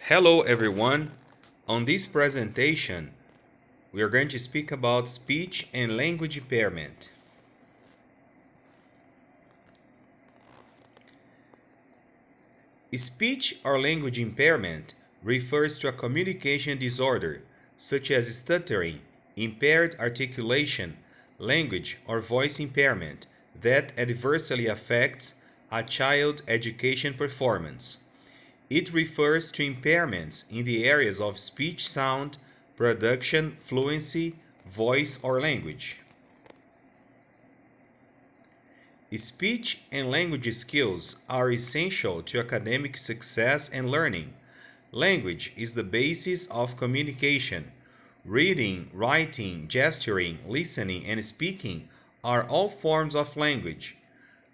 Hello everyone. On this presentation, we are going to speak about speech and language impairment. Speech or language impairment refers to a communication disorder such as stuttering, impaired articulation, language or voice impairment that adversely affects a child's education performance. It refers to impairments in the areas of speech, sound, production, fluency, voice, or language. Speech and language skills are essential to academic success and learning. Language is the basis of communication. Reading, writing, gesturing, listening, and speaking are all forms of language.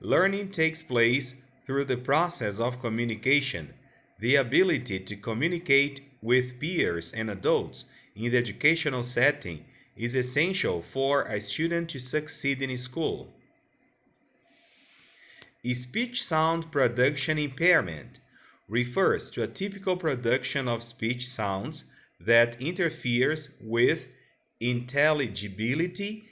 Learning takes place through the process of communication. The ability to communicate with peers and adults in the educational setting is essential for a student to succeed in school. Speech sound production impairment refers to a typical production of speech sounds that interferes with intelligibility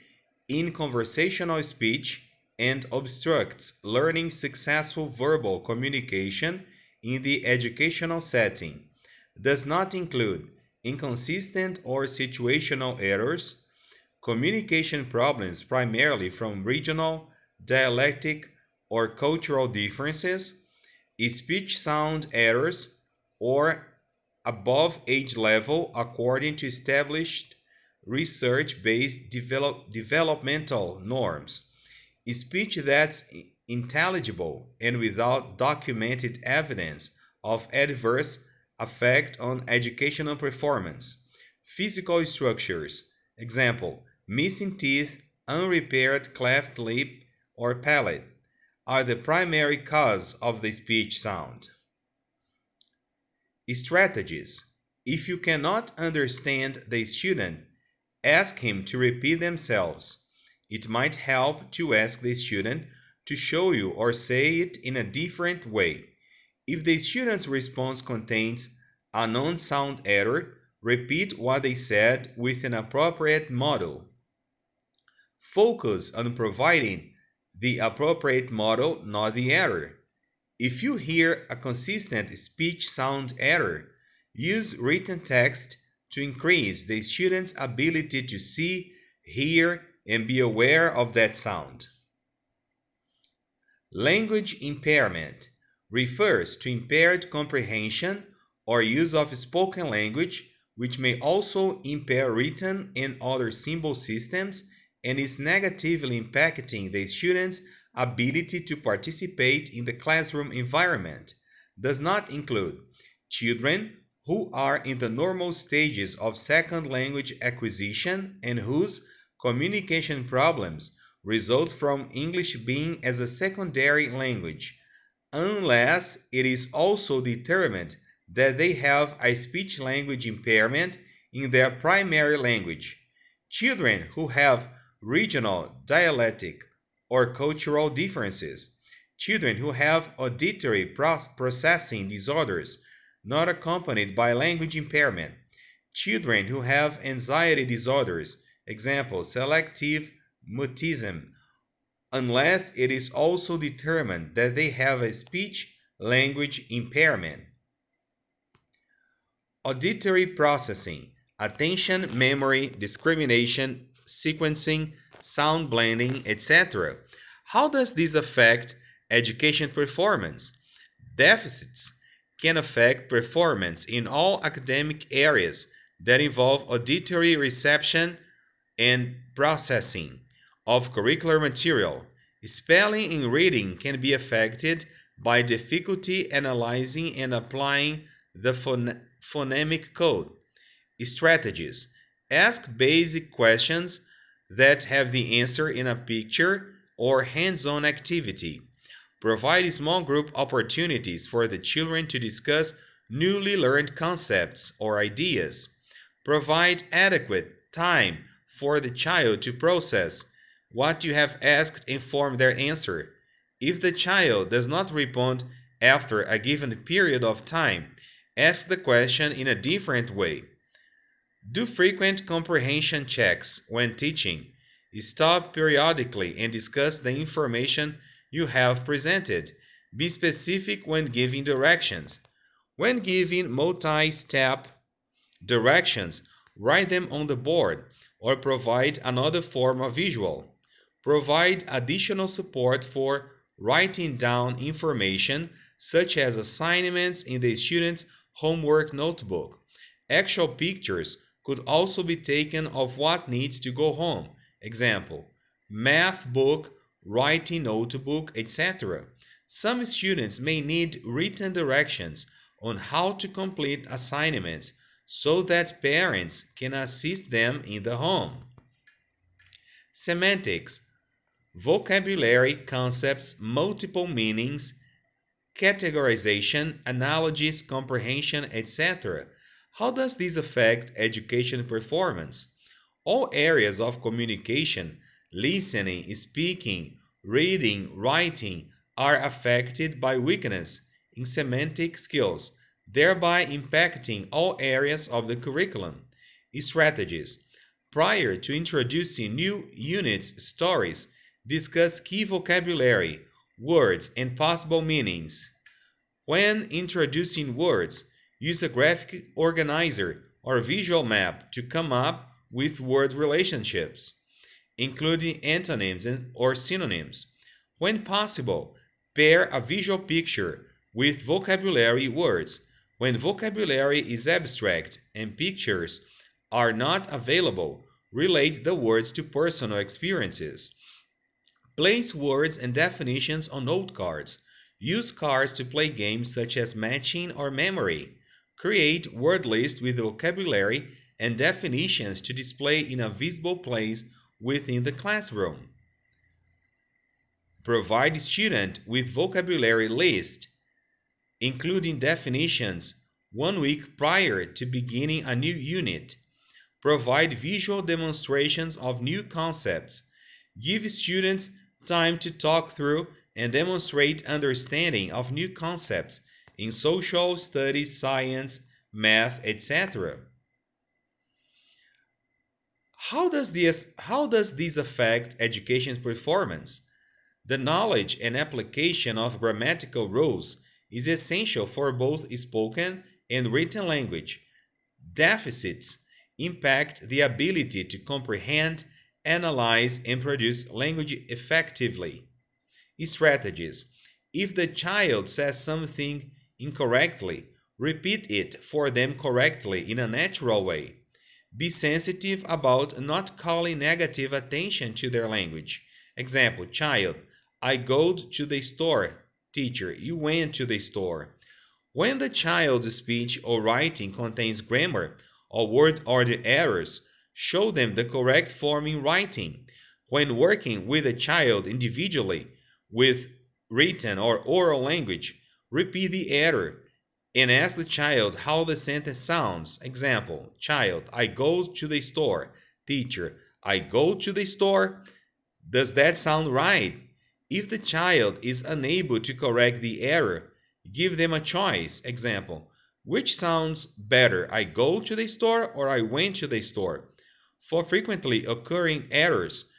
in conversational speech and obstructs learning successful verbal communication in the educational setting. Does not include inconsistent or situational errors, communication problems primarily from regional, dialectic, or cultural differences, speech sound errors, or above age level according to established research-based developmental norms. Speech that's intelligible and without documented evidence of adverse effect on educational performance. Physical structures, example, missing teeth, unrepaired cleft lip or palate, are the primary cause of the speech sound. Strategies. If you cannot understand the student, ask him to repeat themselves. It might help to ask the student to show you or say it in a different way. If the student's response contains a non-sound error, repeat what they said with an appropriate model. Focus on providing the appropriate model, not the error. If you hear a consistent speech sound error, use written text to increase the student's ability to see, hear, and be aware of that sound. Language impairment refers to impaired comprehension or use of spoken language, which may also impair written and other symbol systems and is negatively impacting the student's ability to participate in the classroom environment. Does not include children who are in the normal stages of second language acquisition and whose communication problems result from English being as a secondary language, unless it is also determined that they have a speech language impairment in their primary language. Children who have regional, dialectic, or cultural differences. Children who have auditory processing disorders not accompanied by language impairment. Children who have anxiety disorders, example, selective mutism, unless it is also determined that they have a speech language impairment. Auditory processing, attention, memory, discrimination, sequencing, sound blending, etc. How does this affect education performance? Deficits can affect performance in all academic areas that involve auditory reception and processing of curricular material. Spelling and reading can be affected by difficulty analyzing and applying the phonemic code. Strategies. Ask basic questions that have the answer in a picture or hands-on activity. Provide small group opportunities for the children to discuss newly learned concepts or ideas. Provide adequate time for the child to process what you have asked and form their answer. If the child does not respond after a given period of time, Ask the question in a different way. Do frequent comprehension checks when teaching. Stop periodically and discuss the information you have presented. Be specific when giving directions. When giving multi-step directions, write them on the board or provide another form of visual. Provide additional support for writing down information such as assignments in the student's homework notebook. Actual pictures could also be taken of what needs to go home. Example, math book, writing notebook, etc. Some students may need written directions on how to complete assignments so that parents can assist them in the home. Semantics, vocabulary, concepts, multiple meanings, categorization, analogies, comprehension, etc. How does this affect education performance? All areas of communication, listening, speaking, reading, writing, are affected by weakness in semantic skills, thereby impacting all areas of the curriculum. Strategies. Prior to introducing new units, stories, discuss key vocabulary, words, and possible meanings. When introducing words, use a graphic organizer or visual map to come up with word relationships, including antonyms or synonyms. When possible, pair a visual picture with vocabulary words. When vocabulary is abstract and pictures are not available, relate the words to personal experiences. Place words and definitions on note cards. Use cards to play games such as matching or memory. Create word lists with vocabulary and definitions to display in a visible place within the classroom. Provide student with vocabulary list, including definitions, 1 week prior to beginning a new unit. Provide visual demonstrations of new concepts. Give students time to talk through and demonstrate understanding of new concepts in social studies, science, math, etc. How does this affect education's performance? The knowledge and application of grammatical rules is essential for both spoken and written language. Deficits impact the ability to comprehend, analyze, and produce language effectively. Strategies. If the child says something incorrectly, repeat it for them correctly in a natural way. Be sensitive about not calling negative attention to their language. Example, child, I go to the store. Teacher, you went to the store. When the child's speech or writing contains grammar or word order errors, show them the correct form in writing. When working with a child individually with written or oral language, repeat the error and ask the child how the sentence sounds. Example, child, I go to the store. Teacher, I go to the store. Does that sound right? If the child is unable to correct the error, give them a choice. Example, which sounds better, I go to the store or I went to the store? For frequently occurring errors,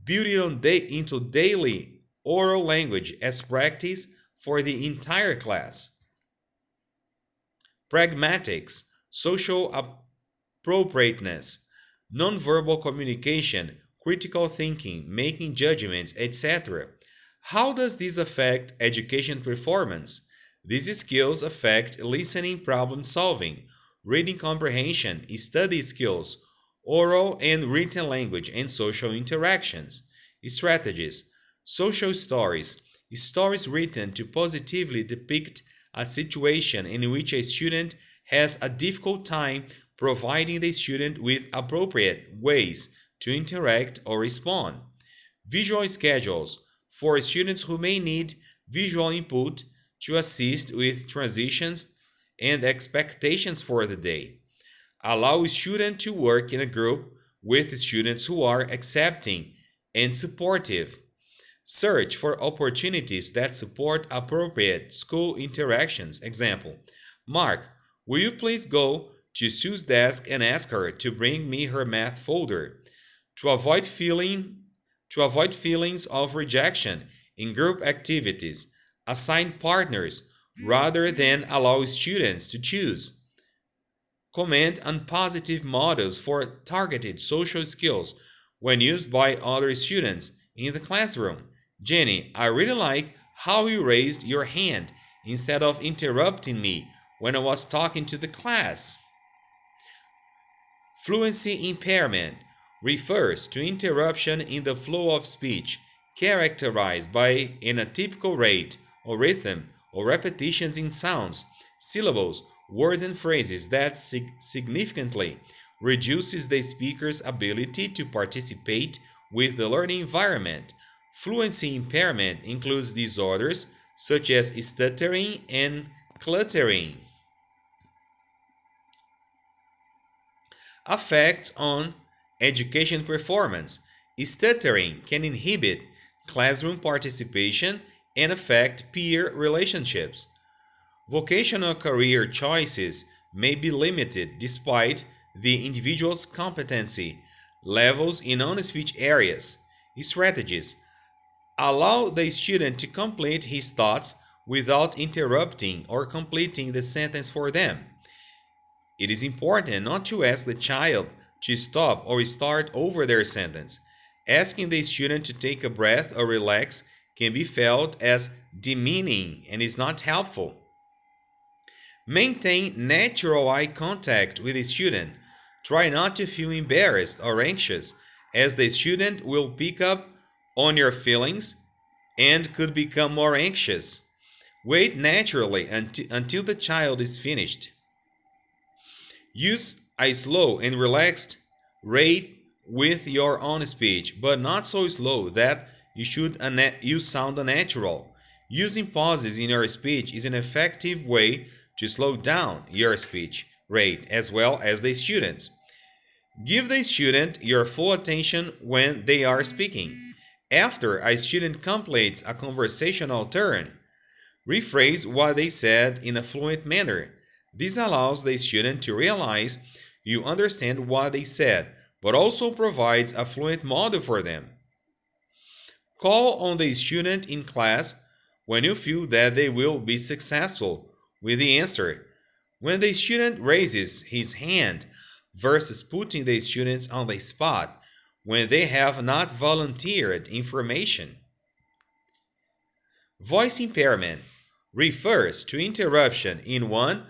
build it into daily oral language as practice for the entire class. Pragmatics, social appropriateness, nonverbal communication, critical thinking, making judgments, etc. How does this affect education performance? These skills affect listening, problem solving, reading comprehension, study skills, oral and written language, and social interactions. Strategies, social stories, stories written to positively depict a situation in which a student has a difficult time, providing the student with appropriate ways to interact or respond. Visual schedules for students who may need visual input to assist with transitions and expectations for the day. Allow students to work in a group with students who are accepting and supportive. Search for opportunities that support appropriate school interactions. Example, Mark, Will you please go to Sue's desk and ask her to bring me her math folder? To avoid feelings of rejection in group activities, assign partners rather than allow students to choose. Comment on positive models for targeted social skills when used by other students in the classroom. Jenny, I really like how you raised your hand instead of interrupting me when I was talking to the class. Fluency impairment refers to interruption in the flow of speech characterized by an atypical rate or rhythm or repetitions in sounds, syllables, words and phrases that significantly reduces the speaker's ability to participate with the learning environment. Fluency impairment includes disorders such as stuttering and cluttering. Effects on education performance. Stuttering can inhibit classroom participation and affect peer relationships. Vocational career choices may be limited despite the individual's competency levels in non-speech areas. Strategies. Allow the student to complete his thoughts without interrupting or completing the sentence for them. It is important not to ask the child to stop or start over their sentence. Asking the student to take a breath or relax can be felt as demeaning and is not helpful. Maintain natural eye contact with the student. Try not to feel embarrassed or anxious, as the student will pick up on your feelings and could become more anxious. Wait naturally until the child is finished. Use a slow and relaxed rate with your own speech, but not so slow that you sound unnatural. Using pauses in your speech is an effective way to slow down your speech rate as well as the students. Give the student your full attention when they are speaking. After a student completes a conversational turn, rephrase what they said in a fluent manner. This allows the student to realize you understand what they said, but also provides a fluent model for them. Call on the student in class when you feel that they will be successful with the answer. When the student raises his hand versus putting the students on the spot when they have not volunteered information. Voice impairment refers to interruption in one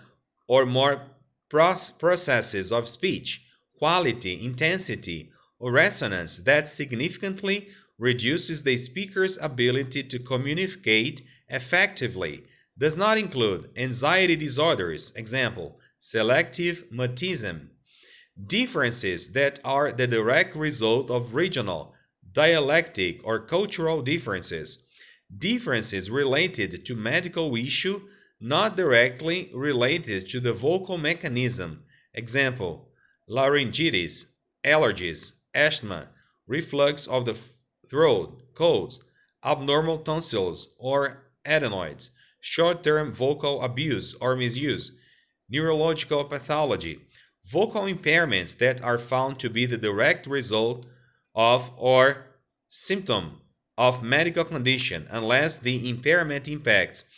or more processes of speech, quality, intensity, or resonance that significantly reduces the speaker's ability to communicate effectively. Does not include anxiety disorders, example, selective mutism, differences that are the direct result of regional, dialectic, or cultural differences, differences related to medical issue not directly related to the vocal mechanism, example, laryngitis, allergies, asthma, reflux of the throat, colds, abnormal tonsils or adenoids, short-term vocal abuse or misuse, neurological pathology, vocal impairments that are found to be the direct result of or symptom of medical condition unless the impairment impacts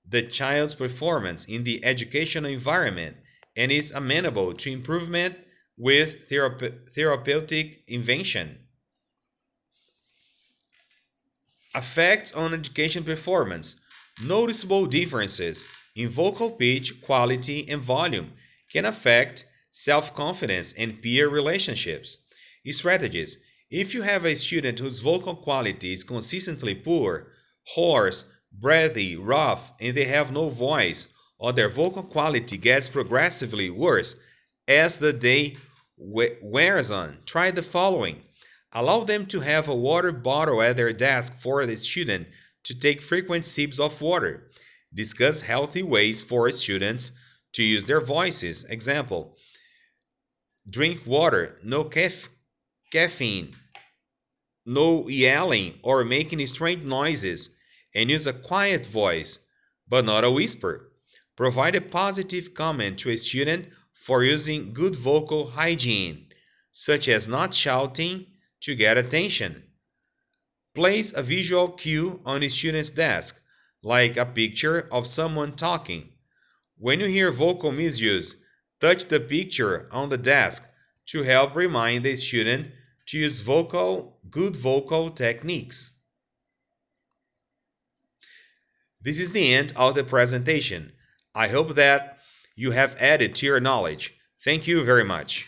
the child's performance in the educational environment and is amenable to improvement with therapeutic invention. Effects on education performance. Noticeable differences in vocal pitch, quality, and volume can affect self-confidence and peer relationships. Strategies. If you have a student whose vocal quality is consistently poor, hoarse, breathy, rough, and they have no voice, or their vocal quality gets progressively worse as the day wears on, try the following. Allow them to have a water bottle at their desk for the student to take frequent sips of water. Discuss healthy ways for students to use their voices. Example, drink water, no caffeine, no yelling or making strange noises, and use a quiet voice, but not a whisper. Provide a positive comment to a student for using good vocal hygiene, such as not shouting to get attention. Place a visual cue on a student's desk, like a picture of someone talking. When you hear vocal misuse, touch the picture on the desk to help remind the student to use good vocal techniques. This is the end of the presentation. I hope that you have added to your knowledge. Thank you very much.